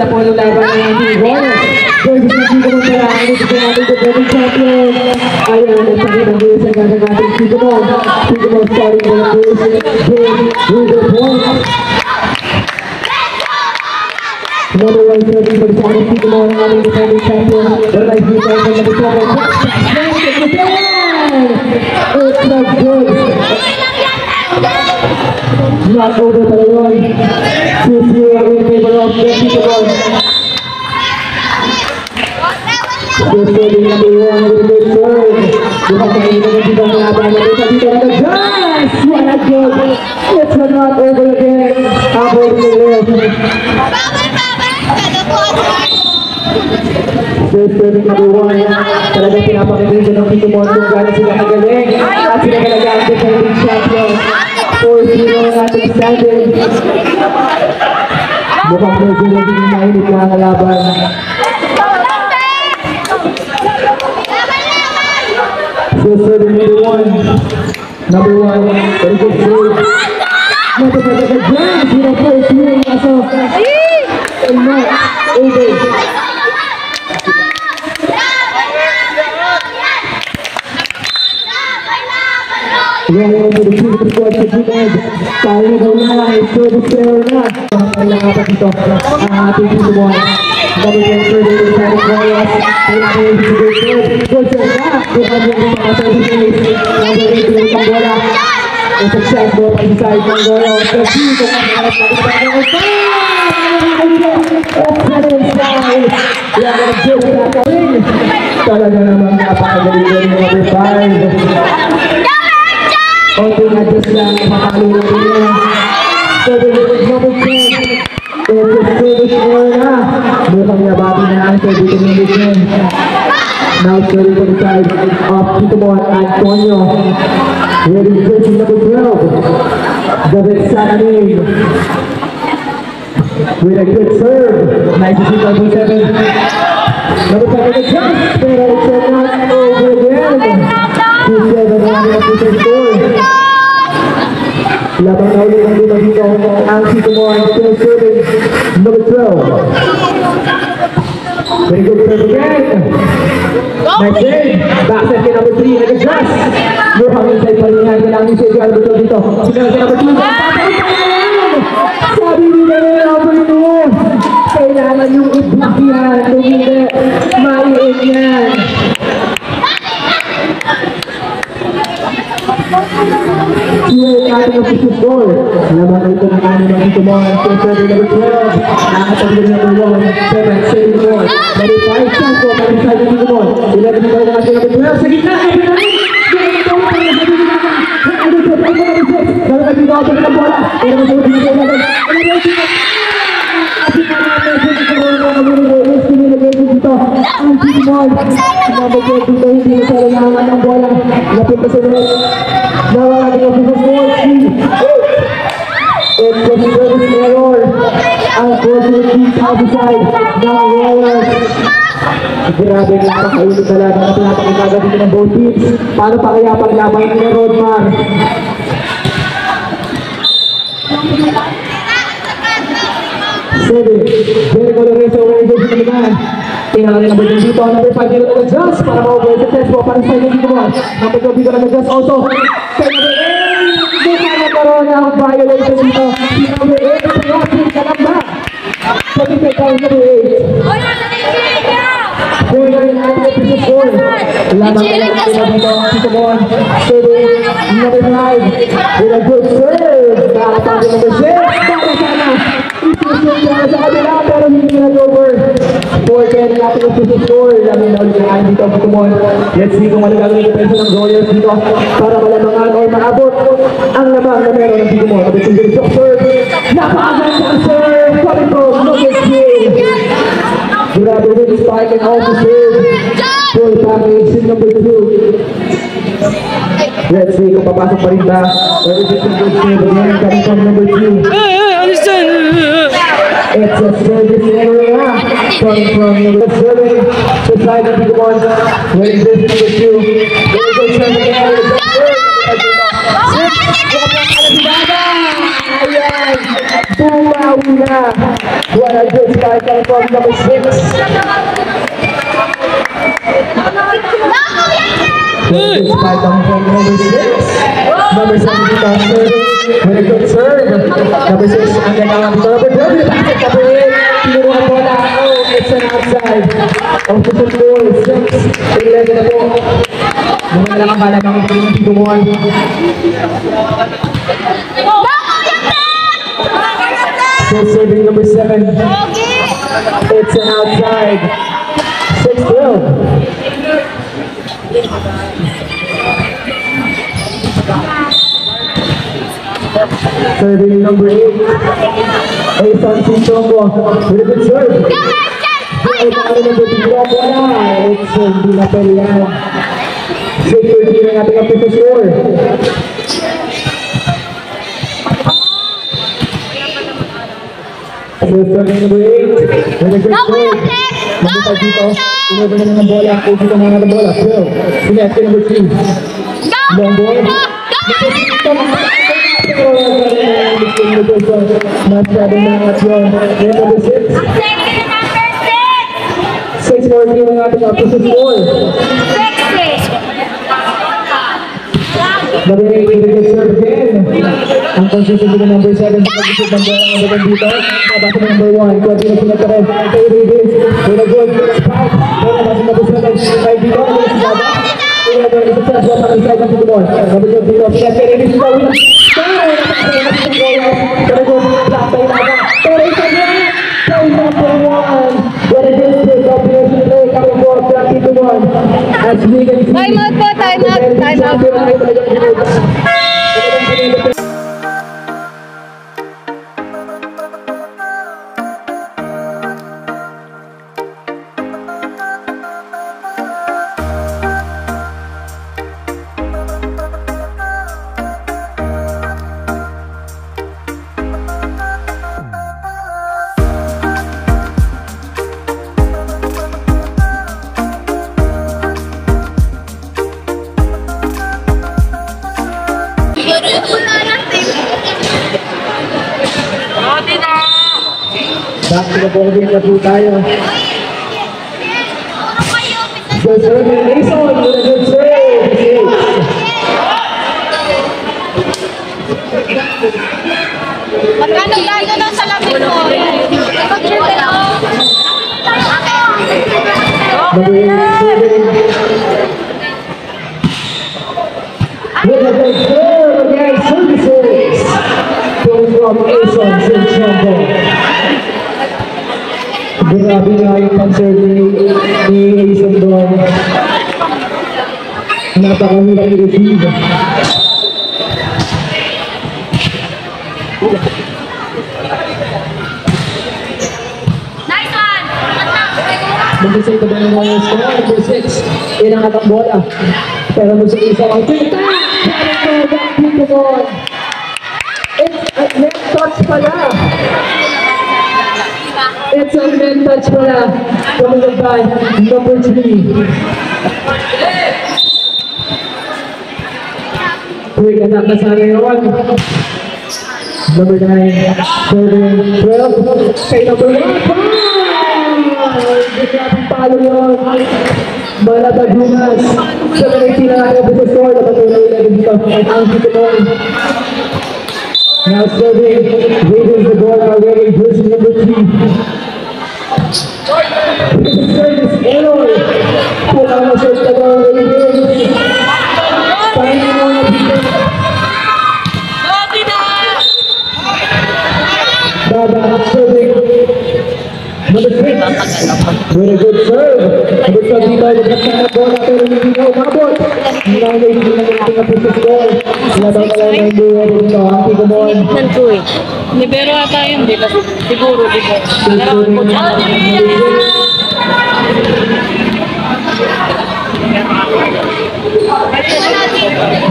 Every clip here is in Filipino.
na po ng laban ng ating Warriors. Versus na dito mo pala ang ito po natin defending champion. Ayan, nagpakita ng Bulls ang gagawin natin Sigmon. Sigmon starting for the Bulls. Game with the point. Number 1 serving for the Sonic Sigmon ang ating defending champion. Well, I see that from the champion. It's not good. Not over pala yun. 2-0 in favor of the Sigmon. Just serving number 1 with a good serve. Bukan kainin na dito ang laban na dito ang Josh! What a goal! It's not over again. Habol ni Leo. Just serving number 1. Talagang pinapakita ng Sigmon kung gano'n sila kagaling. At sila talaga ang defending champion. 4-0 ang ating standing. Mukhang medyo naging mainit na ang laban. So serving number 1, very good save. Number 5, a jam, you know, first swing, as of, and not over. Running over the field to squad sa G-Med. Tayo na daw na, service player na. Ang nangapat ito, ang ating Sigmon. Number 1 further to Sonic Warriors. Good serve na. Bukan yung mga service players. Number 8 yung isang bola. A successful inside ng Warriors. The team ko kakalas na kita ng excellent style. Yan ang good tackling. Talaga naman napakagaling ng number 5. Konting adjust lang, makakalo natin yan. Number 10. It's a service error na. Mukhang nabati na ang service ng now serving for the side of Sigmon Antonio. Ready to push number 12. David Sananin. With a good serve. Nice to see number 7. Number 7 adjust, pero it's not over again. 2-7 ang score. Labang na ulit ang dito ang Sigmon still serving number 12. Very good serve again. Nice save. Back set kay number 3. Nag-adjust. Mukhang inside pa rin yan. Kailangan yung save number 12 dito. Sinala kay number 2. Sabi nila number 2. Kailangan yung i-block yan. Kung hindi, maiin yan. Yung ating official score. Laban ito ng ating ng Sigmon. Serving number 12. Nakatagin number 1. 7, saving 4. Number 5, chance po. Pag inside ng Sigmon. 11 na tayo ng ating number 12. Sa gitna. Dapat dito ako ng bola. Pero masunod dito natin. Ang Sigmon. Number 12 dito. Hindi na sa langaman ng bola. Lapit pa sa net. Nawala din ang Sigmon. It's a service error. Unfortunately, outside ng Warriors. Grabe ng pakainit talaga na pinapakikaga dito ng both teams. Paano pa kaya paglaban ni Rodmar? Seven. Jericho Lorenzo away dito sa naman. Tingnan natin number 2 dito. Number 5 dito nag-adjust para ma-over successful para sa inyo dito mo. Number 2 dito nag-adjust also. Kaya number 8. Buka nagkaroon ng violation dito. Si number 8 ang pinapin ka lang ba? Pag-ibig ka number 8. Corner in ating official score. Lamang ka lang dito ang Sigmon. Serving number 5. With a good serve. Nakatapin number 6. Para sana. Isusyon sa kabila pero hindi nag-over. 4-10 ang ating official score. Lamang na ulit ang dito ang Sigmon. Let's see kung ano gagawin yung peso ng Warriors dito para malamangan or maabot ang lamang na meron ng Sigmon. Number 2 yung serve. Napakagandang serve. Coming from Lucas Hill. Grabe with spike and also serve. Full package in number 2. Let's see kung papasok pa rin ba. Or is it a good save again coming from number 2. It's a service area coming from number 7. The side of the one. Where is this number 2? There is a serve again. Ayan! Bumawi na. What a good spike coming from number 6. Good spike coming from number 6. Number 7 is on serve. With a good serve. Number 6 ang gandang serve. Number 8. Pinuha po na. Oh, it's an outside. Official score 6-11 na po. Mga lang ang bala ng tumuhan. Still serving number 7. It's an outside. 6-12. Serving number 8. Ason Sintongo with a good serve. It's hindi na pwede yan. 6-13 ang ating official score. Serving number 8 with a good serve. Number 5 dito. Tinubin na ng bola. Dito mga ng bola. Phil. Sinette number 3. Long ball. Masyado na at yun. Number 6. 6-14 ang ating official score. Number 8 with a good serve again. Ang consistent with the number 7 sa pag-isip ng bola ng bagang dito. Kabasa ng number 1. Kuwati na sila kare. Kay Davis with a good spike. Bola na sa number 7. Kay dito. Kaya si Baba. Kaya na yung success. Wala ng strike ang tutubon. Number 2 dito. Kaya kay Davis dito. Kaya good block by Baba. Pero isa niya. Kay number 1. What a good pick up here. Coming for Frankie Tubon. As we can see. Time out po. Time out. Time out. Back to the ball game na po tayo. Good serve and Ason with a good serve. Magkano gano'n ng salamin mo? Number 8 serving. With a good serve again, services. Going from Ason Sinchongo. Grabe nga yung pang-serve ni Ason doon. Napakahirap i-receive. Nice one! Mag-isay ka ba ng mga score? Number 6. Inangat ang bola. Pero gusto ko isang ang tinta! It's a net touch pala. It's a net touch pala. Coming by number 3. Quick attack na sana yun. Number 9, serving 12. Kay number 1. Grabe palo yun. Malatagunas. 7-18 na natin ang score. Napatuloy na dito. Ang Titumon. Now serving. Raiders the ball already. Versus number 3. Service error. Pulang na siya sa ball. Raiders. Paano mo na dito. Baba serving. Number 6. With a good serve. Number 12 dito. Nagkakita na bola pero hindi na umabot. Hindi na natin ang puso score. Wala daw na lang yung buhay dito. Ang Titumon. Libero ata yun, di ba? Siguro, di ba?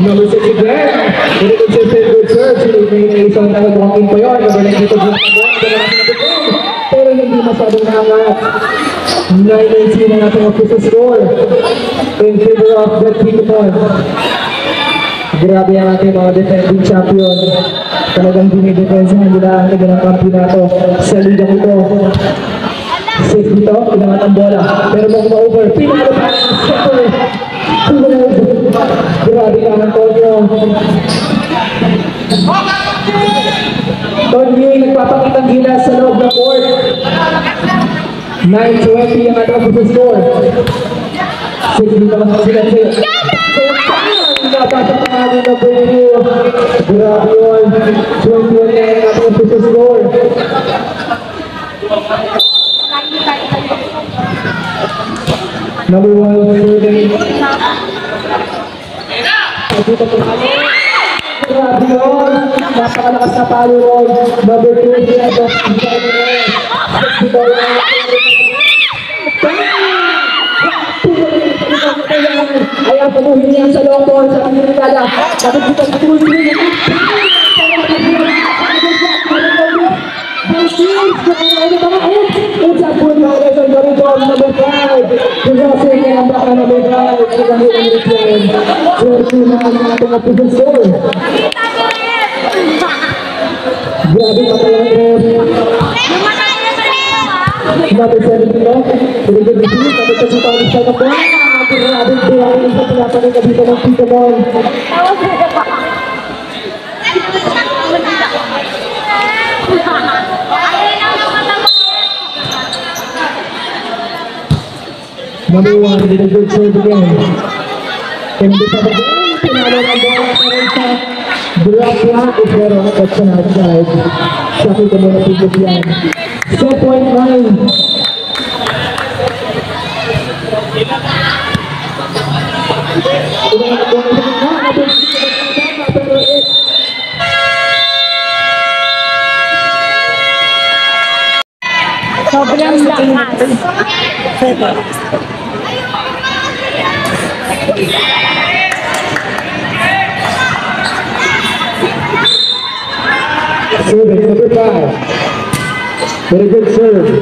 Number 6 again. With a consistent good serve. May isang walking pa yun. Number 9 dito. Pero hindi masyadong nangat. 9-18 ang ating official score in favor of the Titumon. Grabe ang ating mga defending champion. Talagang dinidepensahan nila ang liga ng kampyonato sa liga ito. Safe dito, pinangat ang bola. Pero mga over, pinalo pa ang setter. Grabe ang Antonio. Tony nagpapakitang gila sa loob ng court. 9-20 ang ating official score. Safe dito mga sila. Napasok ang ating na preview. Grabe yun. 21 na ang ating official score. Number 1, Jordan. Dito po kami. Grabe yun. Napakalakas na palo yun. Number 2, Jordan. Ayan, pamuhin niya sa loob sa kanyang dada. Dapat dito sa tuloy niya. It's a good violation, number 5. Possessing ang baka number 5. Jersey na ang ating official score. Grabe pa tayo. Number 17 no? Pinigil receive. Number 17 ang isa na po. Grabe po ang isa pinapanin na dito ng Tito Mon. Number 1, did a good serve again. Hindi pa ba? Pinalo ng bola para sa drop lang. Pero that's an outside. Sakit ka muna pigit yan. 7.9. Sobrang lakas. Serving number 5. Very good serve.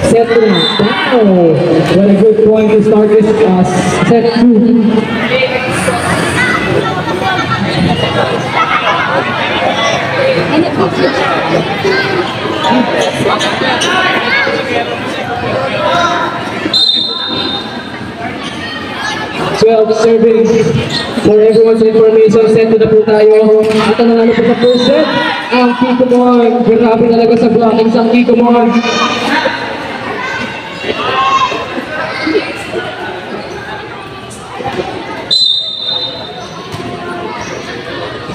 Set 3. Wow. What a good point to start this set 2. Serving for everyone's information, set to na po tayo. At ang nanalo po sa first set, ang Kiko Mon. Grabe talaga sa blocking sa Kiko Mon.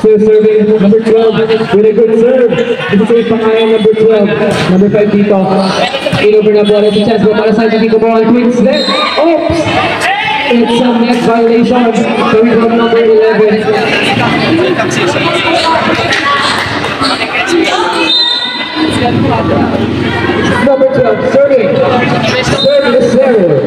Still serving number 12 with a good serve. Ito sa ipangayan number 12. Number 5 dito. In-over na bola sa chance. Para sa Kiko Mon. Quick set. Oops! It's a net violation. Coming from number 11. Number 12, serving. Serving is zero.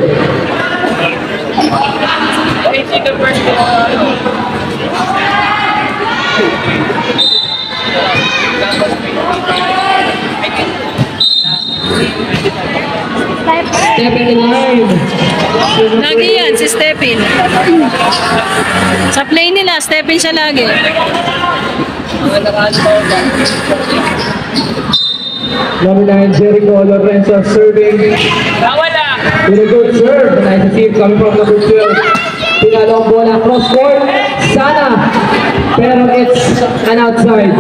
Stepping in line. Lagi yan, si Stepin. Sa play nila, Stepin siya lagi. Number 9, Jericho Lorenzo serving. With a good serve. Nice to see it coming from number 12. Pinalong bola cross court. Sana. Pero it's an outside.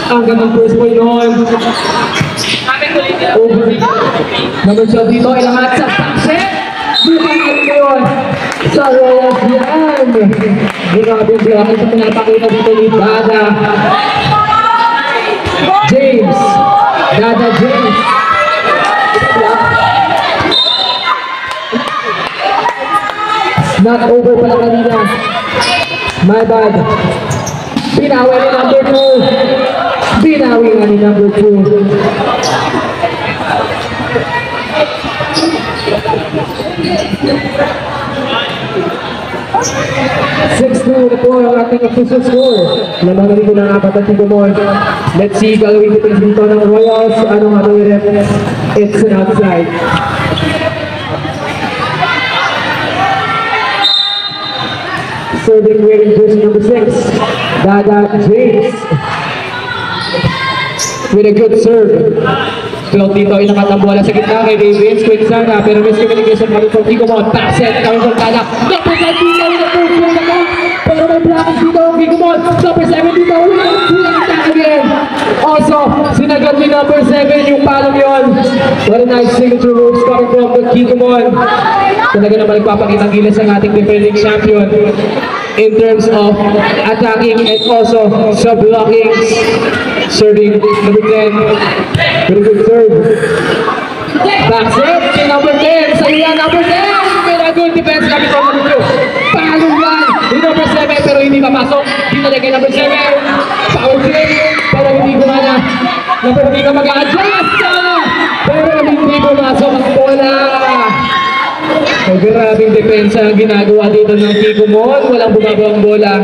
Ang gandang first point noon. Over. Number 12 dito, ilangat sa set. Bukan ito yun. Sa Royals yan. Grabe siya. Sa pinapakita dito ni Dada James. Dada James. Not over pala kanina. My bad. Binawi ni number 2. Binawi nga ni number 2. 6-2 na po ang ating official score. Lamang dito ng apat at Tico Mon. Let's see, gagawin dito dito ng Royals. Anong ating ref? It's an outside. Serving wearing jersey number 6, Dada James. With a good serve. Float dito, inakat ang bola sa gitna kay Ravens. Quick sana, pero miscommunication pa rin from Tico Mon. Pass it, coming from Dada. Number 9 dito, pero may blocks dito ang Tico Mon. Number 7 dito, again. Also, sinagat ni number 7 yung palong yun. What a nice signature moves coming from the Tico Mon. Talaga naman nagpapakita ang gilas ang ating defending champion in terms of attacking and also sa blocking. Serving number 10. Very good serve. Backs it to number 10. Sa iya number 10. Very good defense coming from number 2. Palong yan. Yung number 7 pero hindi papasok. Dito na kay number 7. Power play. Pero hindi gumana. Number 3 ka mag-a-adjust. Pero hindi pumasok ang bola. So, grabing depensa ang ginagawa dito ng Tico Mon. Walang bumaba ang bola.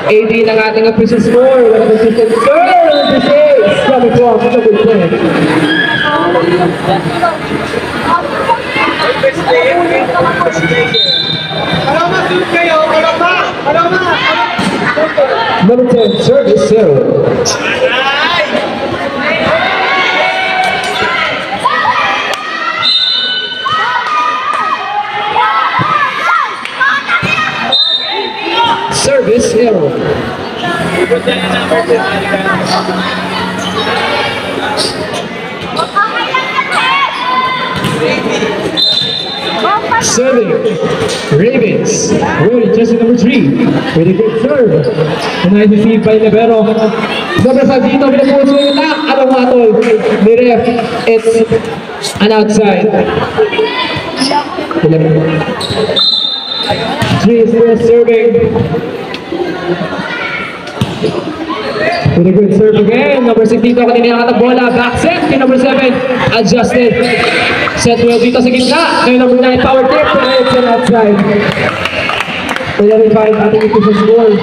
18 ang ating official score. Walang consistent score. This is coming from the good play. Number 10, service 0. Service error. Serving Ravens. Really, just number 3. With a good serve. And nice receive by Libero. Number 5 dito, pinapuso yung attack. Anong matol? Ni ref. It's an outside. 3 is still serving. With a good serve again. Number 6 dito, kanina nakatag bola. Back set kay number 7. Adjusted. Set well dito sa gitna. Kay number 9, power tip. Pero it's an outside. Kaya rin find ating ito sa score.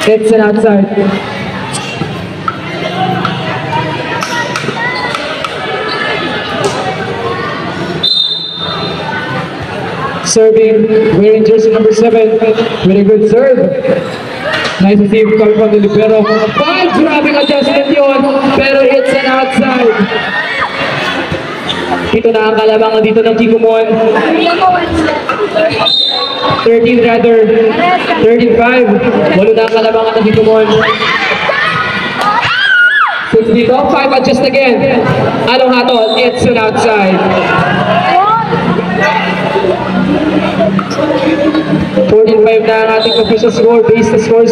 It's an outside. Serving, wearing jersey number 7, with a good serve. Nice receive coming from the libero. 5, grabbing adjustment yun, pero it's an outside. Ito na ang kalabangan dito ng Tico Mon. 13 rather, 13-5. Walo na ang kalabangan ng Tico Mon. 6 dito, 5 adjust again. Anong hatol? It's an outside. 14-5 na ang ating official score based on score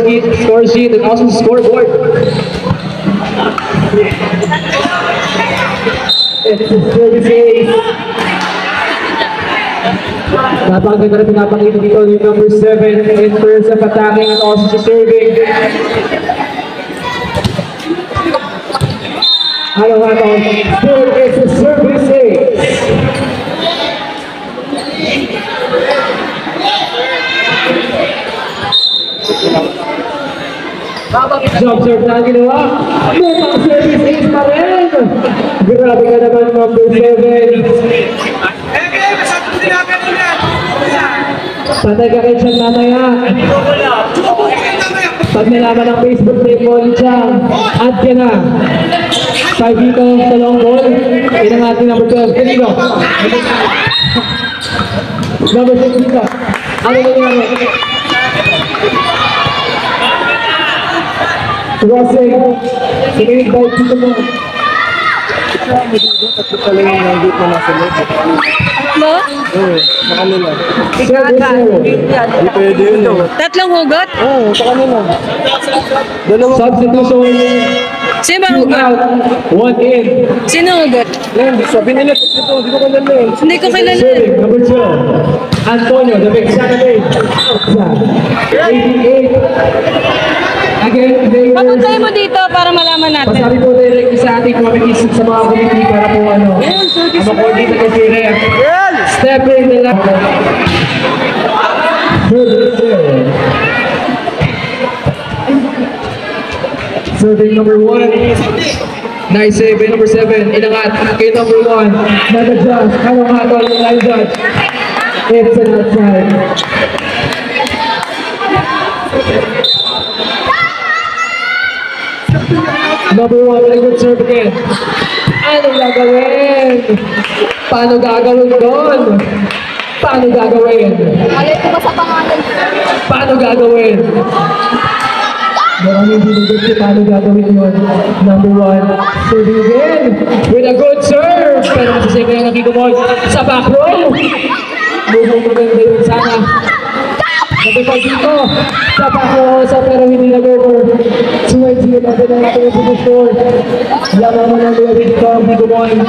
sheet and also scoreboard. It's a service ace. Napakaganda na pinapakita dito yung number 7 in terms of attacking and also serving. Ano nga ito? Still, it's a service ace. Job serve na ginawa. May pang service ace pa rin. Grabe ka naman number 7. Patay ka rin siya mamaya. Pag nalaman ng Facebook ni Paul Chang, add ka na. 5 dito sa long ball. Yan ang ating number 12. Kanino? Number 6 dito. Ano nangyari? Crossing. Sinigit by dito mo. Tatlo pala yung nandito na nasa loob. Tatlo? Oo, sa kanila. Hindi pwede yun eh. Tatlong hugot? Oo, sa kanila. Dalawa. Substitution. Sino ba 2 hugot? out, 1 in. Sino hugot? Hindi, sabi nila, hindi ko kilala eh. Hindi ko kilala. Serving number 2. Antonio, the Mexicano made. Outside. 88. Again, they Papuntay mo dito para malaman natin. pasabi po direct sa ating committees sa mga committee para po ano. Ang mag-coordinate kay si Ref. Step in the left. Serving number 1. Nice save by number 7. Inangat kay number 1. Nag-adjust. Anong hatol ng line judge? It's an outside. Number 1, very good serve again. Anong gagawin? Paano gagawin doon? Paano gagawin? Alay ko ba sa pangalan? Paano gagawin? Maraming binigay ko paano gagawin yun. Number 1, serving again with a good serve. Pero masasave na yung nakikumod sa back row. Mukhang maganda yun sana. Nabipag dito sa back row sa pero hindi nag-over. 2-0 na din ang ating score. Lamang mo ng gawin dito ang Bigumon.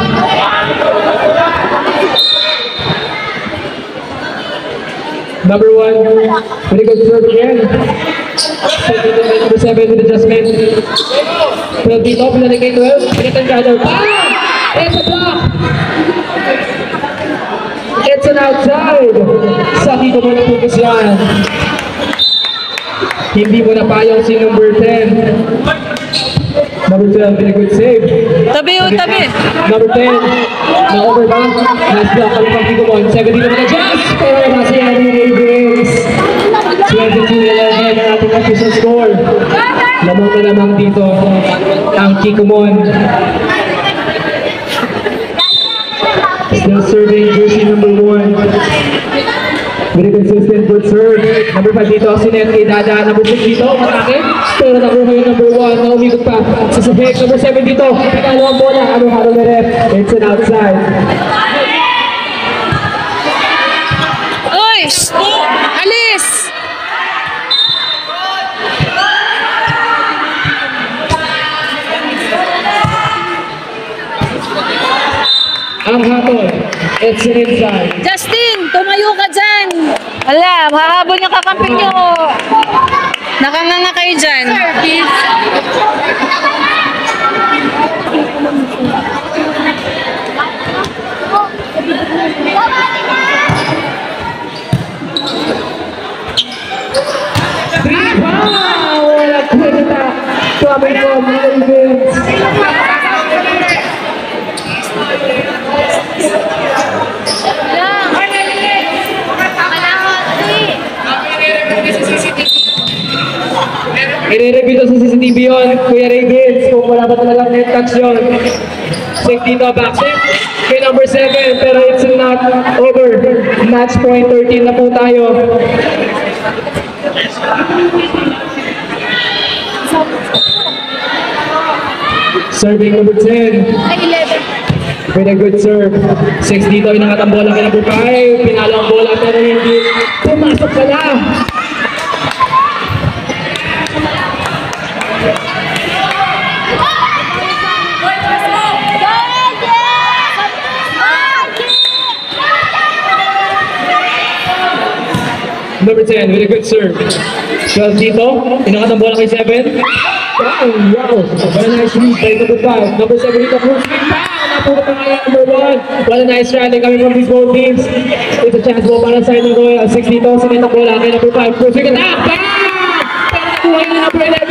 Number 1, very good serve again. Number 7 with adjustment. 12 dito, pinalik kay 12. Pinatanggalan. It's a block! It's an outside! Sa dito mo na focus yan. Hindi mo na payong si number 10. Number 12, very good save. Tabi o tabi. Number 10, na-over ba? Nice block, kalipang Bigumon. 7 dito mo na-adjust. Pero kasi yan yung Ravens. 22-11 ang ating official score. Lamang na lamang dito ang Kikumon. Still serving jersey number 1. Very consistent, good serve. Number 5 dito, sinet kay Dada. Number 6 dito, matake. Pero nakuha yung number 1, na umikot pa sa sabik. Number 7 dito, pinalo ang bola. Ano haro na ref? It's an outside. Uy! Alis! Ang hatol, it's an inside. Justin, tumayo ka dyan. Ala, hahabol yung kakampi nyo. Nakanganga kayo dyan. Wow! Wala kwenta. Coming from Ravens. I-review to sa CCTV yun, Kuya Ravens, kung wala ba talagang net touch yun. Check dito, back check. Kay number 7, pero it's not over. Match point 13 na po tayo. Serving number 10. Ay, 11. With a good serve. 6 dito, inangat ang bola kay number 5. Pinalo ang bola pero hindi. Pumasok ka na. Number 10, with a good serve. 12 dito, inangat ang bola kay 7. Wow, wow. What a nice read by number 5. Number 7 dito, full speed. Napunta pa kaya number 1. What a nice rally coming from these both teams. It's a chance mo para sa inyo. 6 dito, sinend ang bola kay number 5. Full speed attack! Bang! Pero nakuha niya number 11.